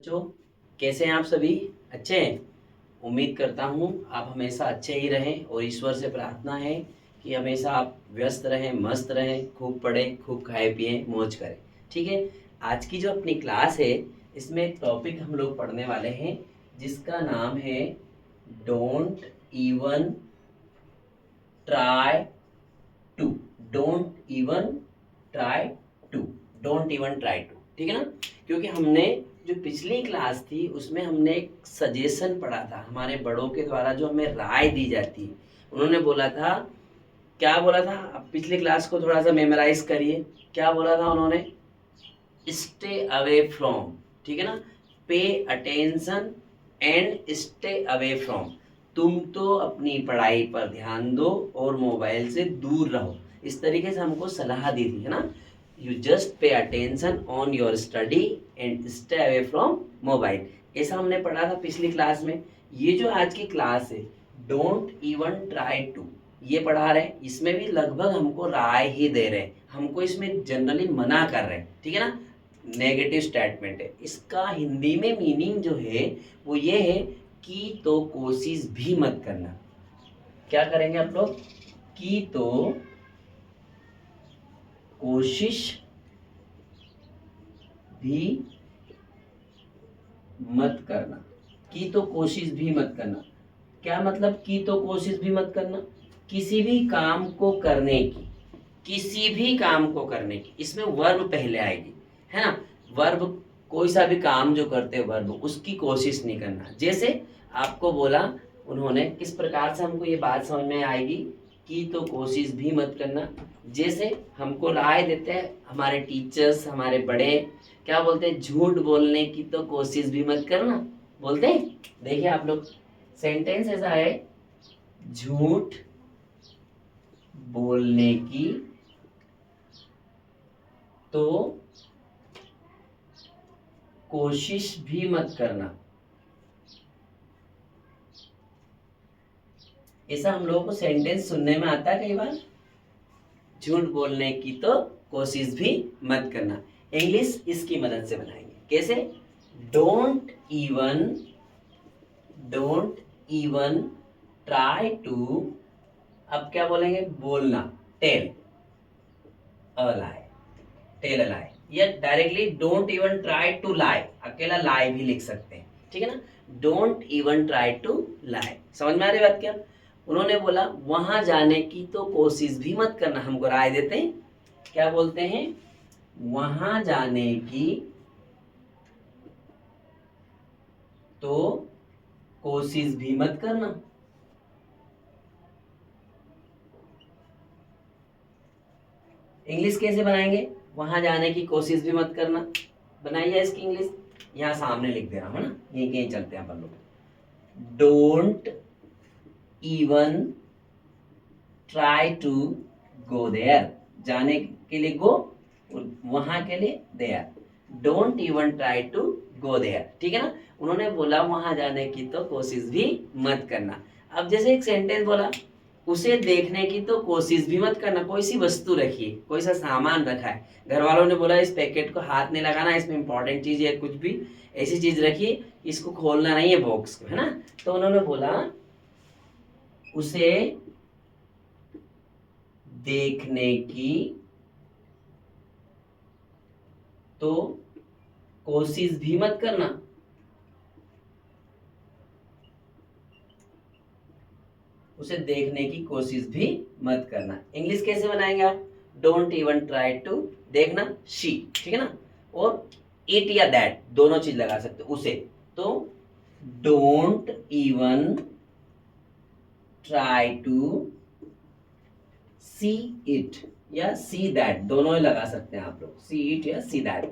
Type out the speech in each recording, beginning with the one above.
बच्चों, कैसे हैं आप सभी? अच्छे हैं। उम्मीद करता हूँ आप हमेशा अच्छे ही रहें और ईश्वर से प्रार्थना है कि हमेशा आप व्यस्त रहें, मस्त रहें, खूब पढ़ें, खूब खाएं पिएं, मौज करें। ठीक है। आज की जो अपनी क्लास है इसमें एक टॉपिक हम लोग पढ़ने वाले हैं जिसका नाम है don't even try to. Don't even try to. Don't even try to, ठीक है ना? क्योंकि हमने जो पिछली क्लास थी उसमें हमने एक सजेशन पढ़ा था हमारे बड़ों के द्वारा, जो हमें राय दी जाती है। उन्होंने बोला था, क्या बोला था? अब पिछली क्लास को थोड़ा सा मेमोराइज करिए। क्या बोला था उन्होंने? स्टे अवे फ्रॉम, ठीक है ना? Pay attention and stay away from. तुम तो अपनी पढ़ाई पर ध्यान दो और मोबाइल से दूर रहो। इस तरीके से हमको सलाह दी थी, है ना? You just pay attention on your study and stay away from mobile. ऐसा हमने पढ़ा था पिछली क्लास में। ये जो आज की क्लास है, डोंट इवन ट्राई टू, ये पढ़ा रहे हैं। इसमें भी लगभग हमको राय ही दे रहे हैं, हमको इसमें जनरली मना कर रहे हैं, ठीक है ना? नेगेटिव स्टेटमेंट है। इसका हिंदी में मीनिंग जो है वो ये है कि तो कोशिश भी मत करना। क्या करेंगे आप लोग? की तो कोशिश भी मत करना। की तो कोशिश भी मत करना। क्या मतलब की तो कोशिश भी मत करना? किसी भी काम को करने की, किसी भी काम को करने की, इसमें वर्ब पहले आएगी, है ना? वर्ब, कोई सा भी काम जो करते हो वर्ब, उसकी कोशिश नहीं करना। जैसे आपको बोला उन्होंने, किस प्रकार से हमको ये बात समझ में आएगी कि तो कोशिश भी मत करना। जैसे हमको राय देते हैं हमारे टीचर्स, हमारे बड़े, क्या बोलते हैं? झूठ बोलने की तो कोशिश भी मत करना, बोलते हैं। देखिए आप लोग, सेंटेंस ऐसा है, झूठ बोलने की तो कोशिश भी मत करना। ऐसा हम लोगों को सेंटेंस सुनने में आता है कई बार। झूठ बोलने की तो कोशिश भी मत करना। इंग्लिश इसकी मदद से बनाएंगे। कैसे? Don't even, don't even try to. अब क्या बोलेंगे? बोलना, tell a lie, tell a lie. या directly don't even try to lie, अकेला लाई भी लिख सकते हैं, ठीक है ना? Don't even try to lie. समझ में आ रही बात क्या? उन्होंने बोला वहां जाने की तो कोशिश भी मत करना। हमको राय देते हैं, क्या बोलते हैं? वहां जाने की तो कोशिश भी मत करना। इंग्लिश कैसे बनाएंगे? वहां जाने की कोशिश भी मत करना। बनाइए इसकी इंग्लिश, यहाँ सामने लिख दे रहा हूँ ना, यहीं कहीं चलते हैं अपन लोग। Don't even try to go there. जाने के लिए गो, वहां के लिए there. Don't even try to go there, ठीक है ना? उन्होंने बोला वहां जाने की तो कोशिश भी मत करना। अब जैसे एक सेंटेंस बोला, उसे देखने की तो कोशिश भी मत करना। कोई सी वस्तु रखिए, कोई सा सामान रखा है, घर वालों ने बोला इस पैकेट को हाथ नहीं लगाना, इसमें इंपॉर्टेंट चीज है, कुछ भी ऐसी चीज रखिए, इसको खोलना नहीं है, बॉक्स को, है ना? तो उन्होंने बोला उसे देखने की तो कोशिश भी मत करना। उसे देखने की कोशिश भी मत करना। इंग्लिश कैसे बनाएंगे आप? डोंट इवन ट्राई टू, देखना शी, ठीक है ना? और इट या दैट दोनों चीज लगा सकते हो, उसे। तो don't even try to see it या सी दैट, दोनों ही लगा सकते हैं आप लोग, सी इट या सी दैट,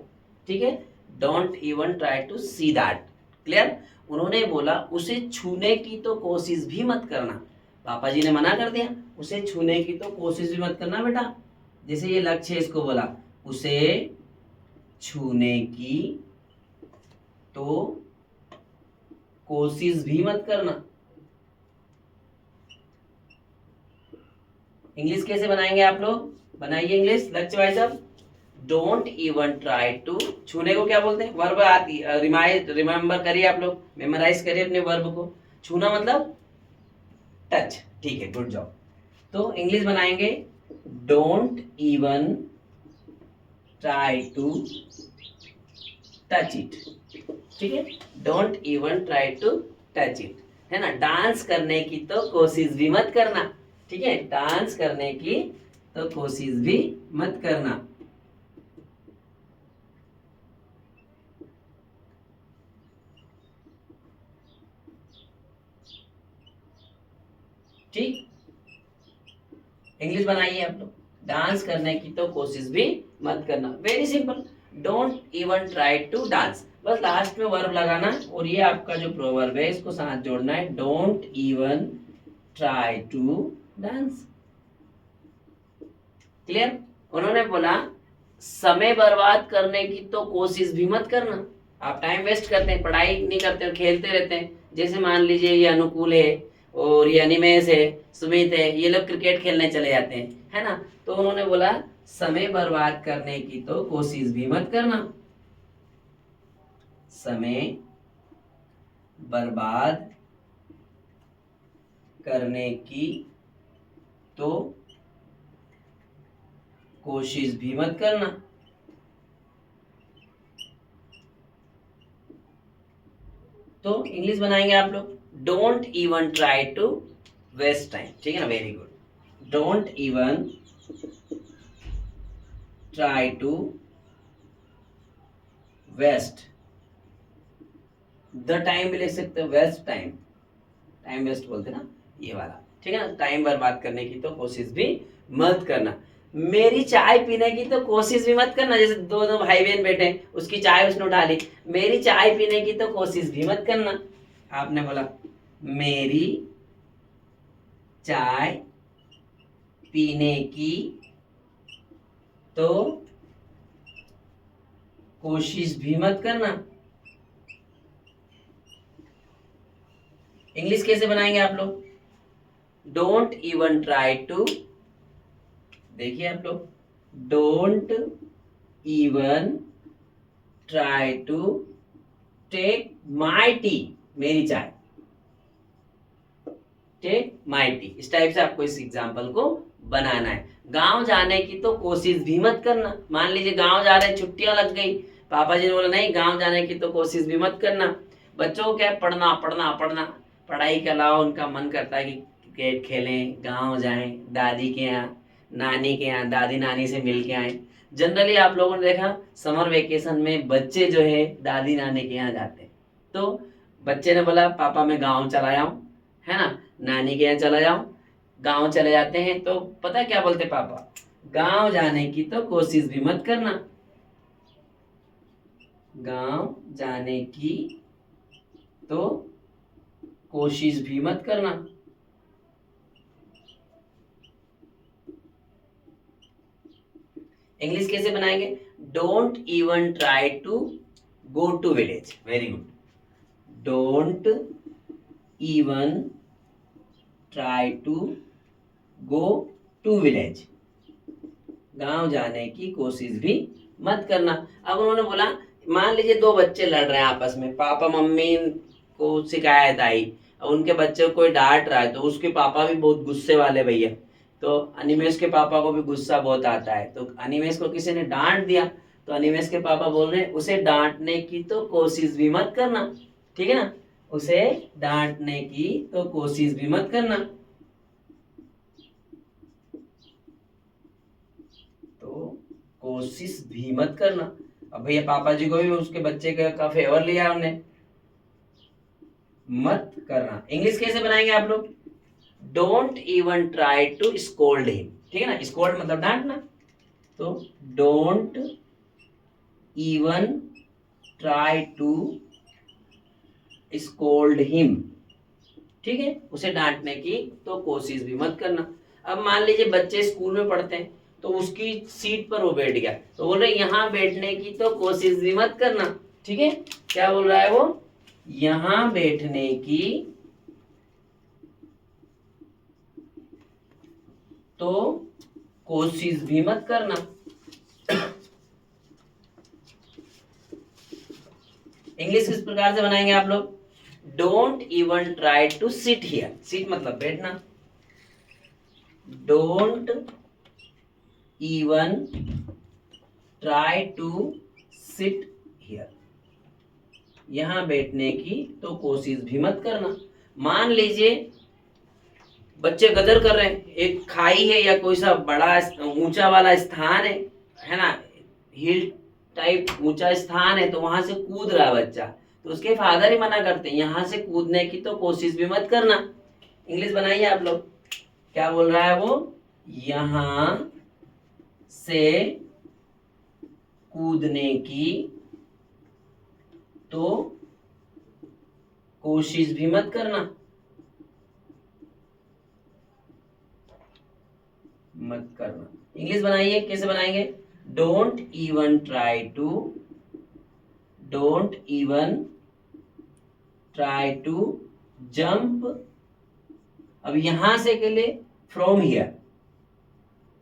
ठीक है? Don't even try to see that. Clear? उन्होंने बोला उसे छूने की तो कोशिश भी मत करना। पापा जी ने मना कर दिया, उसे छूने की तो कोशिश भी मत करना बेटा। जैसे ये लक्ष्य है, इसको बोला उसे छूने की तो कोशिश भी मत करना। इंग्लिश कैसे बनाएंगे आप लोग? बनाइए इंग्लिश, लक्ष्य भाई साहब। डोंट इवन ट्राई टू, छूने को क्या बोलते हैं, वर्ब आती, रिमेम्बर करिए आप लोग, मेमोराइज करिए अपने वर्ब को। छूना मतलब टच, ठीक है, गुड जॉब। तो इंग्लिश बनाएंगे don't even try to touch it, ठीक है, don't even try to touch it, है ना। डांस करने की तो कोशिश भी मत करना, ठीक है, डांस करने की तो कोशिश भी मत करना। ठीक, इंग्लिश बनाइए आप लोग, डांस करने की तो कोशिश भी मत करना, very simple. Don't even try to dance, बस लास्ट में वर्ब लगाना है, और ये आपका जो प्रोवर्ब है इसको साथ जोड़ना है, don't even try to dance. Clear. उन्होंने बोला समय बर्बाद करने की तो कोशिश भी मत करना। आप टाइम वेस्ट करते हैं, पढ़ाई नहीं करते और खेलते रहते हैं, जैसे मान लीजिए ये अनुकूल है और ये अनिमेश है, सुमित है, ये लोग क्रिकेट खेलने चले जाते हैं, है ना। तो उन्होंने बोला समय बर्बाद करने की तो कोशिश भी मत करना, समय बर्बाद करने की तो कोशिश भी मत करना। तो इंग्लिश बनाएंगे आप लोग, don't even try to waste time, ठीक है ना, very good. Don't even try to waste the time भी लिख सकते हो, वेस्ट टाइम, टाइम वेस्ट बोलते ना, ये वाला, ठीक है ना। टाइम बर्बाद करने की तो कोशिश भी मत करना। मेरी चाय पीने की तो कोशिश भी मत करना, जैसे दो दो भाई बहन बैठे, उसकी चाय उसने उठा ली, मेरी चाय पीने की तो कोशिश भी मत करना। आपने बोला मेरी चाय पीने की तो कोशिश भी मत करना। इंग्लिश कैसे बनाएंगे आप लोग, डोंट इवन ट्राई टू, देखिए आप लोग, don't even try to take my tea, मेरी चाय, टेक माई टी, इस टाइप से आपको इस एग्जाम्पल को बनाना है। गांव जाने की तो कोशिश भी मत करना, मान लीजिए गांव जा रहे हैं, छुट्टियां लग गई, पापा जी ने बोला नहीं गांव जाने की तो कोशिश भी मत करना। बच्चों को क्या है, पढ़ना पढ़ना पढ़ना, पढ़ाई के अलावा उनका मन करता है कि क्रिकेट खेलें, गांव जाएं, दादी के यहाँ, नानी के यहाँ, दादी नानी से मिल के आए। जनरली आप लोगों ने देखा समर वेकेशन में बच्चे जो है दादी नानी के यहाँ जाते हैं। तो बच्चे ने बोला पापा मैं गाँव चला आऊँ, है ना, नानी के यहाँ चला जाओ। गांव चले जाते हैं तो पता है क्या बोलते पापा, गांव जाने की तो कोशिश भी मत करना, गांव जाने की तो कोशिश भी मत करना। इंग्लिश कैसे बनाएंगे, don't even try to go to village, very good, don't even try to go to village, गांव जाने की कोशिश भी मत करना। अब उन्होंने बोला मान लीजिए दो बच्चे लड़ रहे हैं आपस में, पापा मम्मी को शिकायत आई, अब उनके बच्चे को कोई डांट रहा है, तो उसके पापा भी बहुत गुस्से वाले भैया, तो अनिमेश के पापा को भी गुस्सा बहुत आता है, तो अनिमेश को किसी ने डांट दिया, तो अनिमेश के पापा बोल रहे हैं उसे डांटने की तो कोशिश भी मत करना, ठीक है ना, उसे डांटने की तो कोशिश भी मत करना। तो कोशिश भी मत करना। अब भैया पापा जी को भी उसके बच्चे का फेवर लिया हमने, मत करना। इंग्लिश कैसे बनाएंगे आप लोग, don't even try to scold him, ठीक है ना, स्कोल्ड मतलब डांटना, तो don't even try to scold him, ठीक है, उसे डांटने की तो कोशिश भी मत करना। अब मान लीजिए बच्चे स्कूल में पढ़ते हैं, तो उसकी सीट पर वो बैठ गया, तो बोल रहे यहाँ बैठने की तो कोशिश भी मत करना, ठीक है, क्या बोल रहा है वो, यहाँ बैठने की तो कोशिश भी मत करना। इंग्लिश किस प्रकार से बनाएंगे आप लोग? Don't even try to sit here, sit मतलब बैठना, don't even try to sit here, यहां बैठने की तो कोशिश भी मत करना। मान लीजिए बच्चे गदर कर रहे हैं, एक खाई है या कोई सा बड़ा ऊंचा वाला स्थान है ना, हिल टाइप ऊंचा स्थान है, तो वहां से कूद रहा है बच्चा, तो उसके फादर ही मना करते हैं यहां से कूदने की तो कोशिश भी मत करना। इंग्लिश बनाइए आप लोग, क्या बोल रहा है वो? यहां से कूदने की तो कोशिश भी मत करना, मत करना। इंग्लिश बनाइए, कैसे बनाएंगे? Don't even try to, don't even try to jump, अब यहां से के लिए फ्रॉम हियर,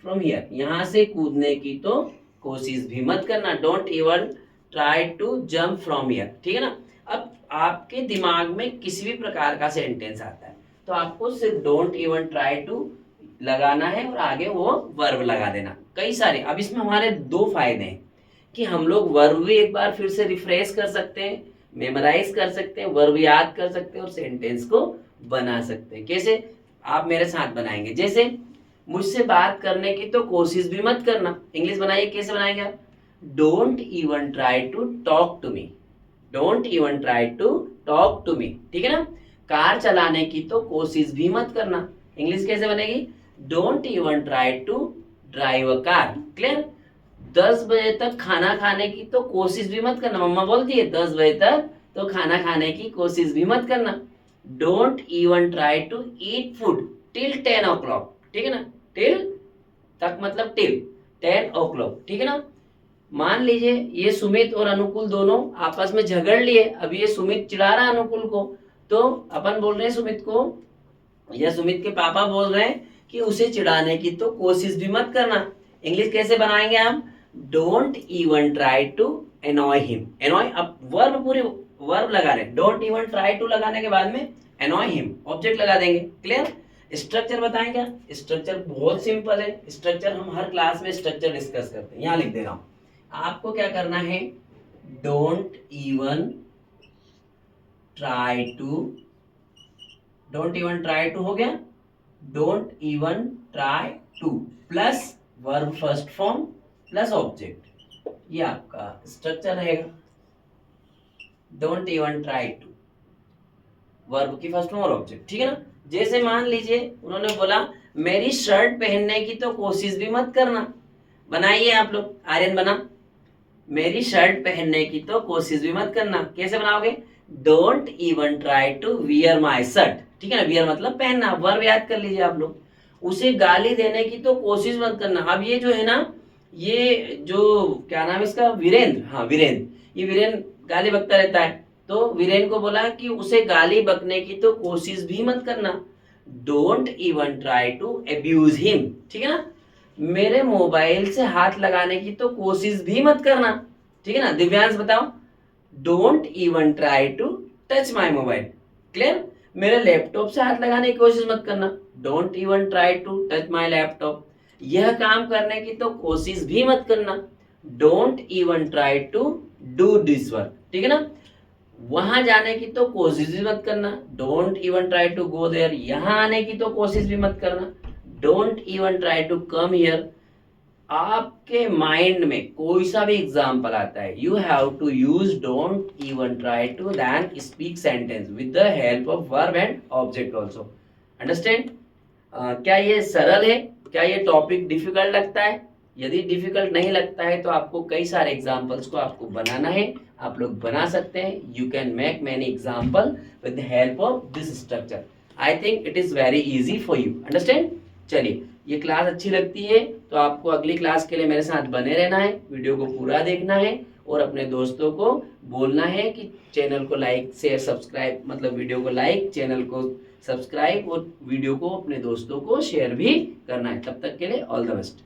फ्रॉम हियर, यहां से कूदने की तो कोशिश भी मत करना, don't even try to jump from here, ठीक है ना। अब आपके दिमाग में किसी भी प्रकार का सेंटेंस आता है तो आपको सिर्फ डोंट इवन ट्राई टू लगाना है और आगे वो वर्ब लगा देना। कई सारे, अब इसमें हमारे दो फायदे हैं कि हम लोग वर्ब भी एक बार फिर से रिफ्रेश कर सकते हैं, मेमोराइज कर सकते हैं, वर्ब याद कर सकते हैं और सेंटेंस को बना सकते हैं। कैसे? आप मेरे साथ बनाएंगे, जैसे मुझसे बात करने की तो कोशिश भी मत करना। इंग्लिश बनाइए, कैसे बनाएंगे आप? Don't even try to talk to me, don't even try to talk to me, ठीक है ना। कार चलाने की तो कोशिश भी मत करना, इंग्लिश कैसे बनेगी? Don't even try to drive a car, clear. 10 बजे तक खाना खाने की तो कोशिश भी मत करना, मम्मा बोलती है 10 बजे तक तो खाना खाने की कोशिश भी मत करना। Don't even try to eat food till 10 o'clock, ठीक है ना, टिल तक मतलब टिल 10 o'clock, ठीक है ना। मान लीजिए ये सुमित और अनुकूल दोनों आपस में झगड़ लिए, अब ये सुमित चिढ़ा रहा अनुकूल को, तो अपन बोल रहे हैं सुमित को, या सुमित के पापा बोल रहे हैं कि उसे चिढ़ाने की तो कोशिश भी मत करना। इंग्लिश कैसे बनाएंगे हम? Don't even try to annoy him, annoy, अब वर्ब पूरे वर्ब लगा रहे, डोंट इवन ट्राई टू लगाने के बाद में एनॉय हिम ऑब्जेक्ट लगा देंगे, क्लियर। स्ट्रक्चर बताएं क्या? स्ट्रक्चर बहुत सिंपल है, स्ट्रक्चर हम हर क्लास में स्ट्रक्चर डिस्कस करते हैं, यहाँ लिख दे रहा हूं। आपको क्या करना है? Don't even try to, don't even try to हो गया, don't even try to plus verb first form plus object, ये आपका स्ट्रक्चर रहेगा। Don't even try to, verb की फर्स्ट फॉर्म और ऑब्जेक्ट, ठीक है ना। जैसे मान लीजिए उन्होंने बोला मेरी शर्ट पहनने की तो कोशिश भी मत करना, बनाइए आप लोग, आर्यन बना, मेरी शर्ट पहनने की तो कोशिश भी मत करना, कैसे बनाओगे? Don't even try to wear my shirt, ठीक है ना, वियर मतलब पहनना, वर्ब याद कर लीजिए आप लोग। उसे गाली देने की तो कोशिश मत करना। अब ये जो है ना, ये जो क्या नाम है इसका, वीरेंद्र, हाँ वीरेंद्र, ये वीरेंद्र गाली बकता रहता है, तो वीरेंद्र को बोला कि उसे गाली बकने की तो कोशिश भी मत करना, don't even try to abuse him, ठीक है ना। मेरे मोबाइल से हाथ लगाने की तो कोशिश भी मत करना, ठीक है ना। दिव्यांश बताओ, don't even try to touch my mobile, clear. मेरे लैपटॉप से हाथ लगाने की कोशिश मत करना, don't even try to touch my laptop. यह काम करने की तो कोशिश भी मत करना, don't even try to do this work, ठीक है ना। वहां जाने की तो कोशिश भी मत करना, don't even try to go there. यहां आने की तो कोशिश भी मत करना, don't even try to come here. आपके माइंड में कोई सा भी एग्जाम्पल आता है, you have to use don't even try to then speak sentence with the help of verb and object also, understand. क्या ये सरल है? क्या ये टॉपिक डिफिकल्ट लगता है? यदि डिफिकल्ट नहीं लगता है तो आपको कई सारे एग्जाम्पल्स को आपको बनाना है, आप लोग बना सकते हैं। You can make many example with the help of this structure. I think it is very easy for you, understand. चलिए, ये क्लास अच्छी लगती है तो आपको अगली क्लास के लिए मेरे साथ बने रहना है, वीडियो को पूरा देखना है और अपने दोस्तों को बोलना है कि चैनल को लाइक शेयर सब्सक्राइब, मतलब वीडियो को लाइक, चैनल को सब्सक्राइब और वीडियो को अपने दोस्तों को शेयर भी करना है। तब तक के लिए ऑल द बेस्ट।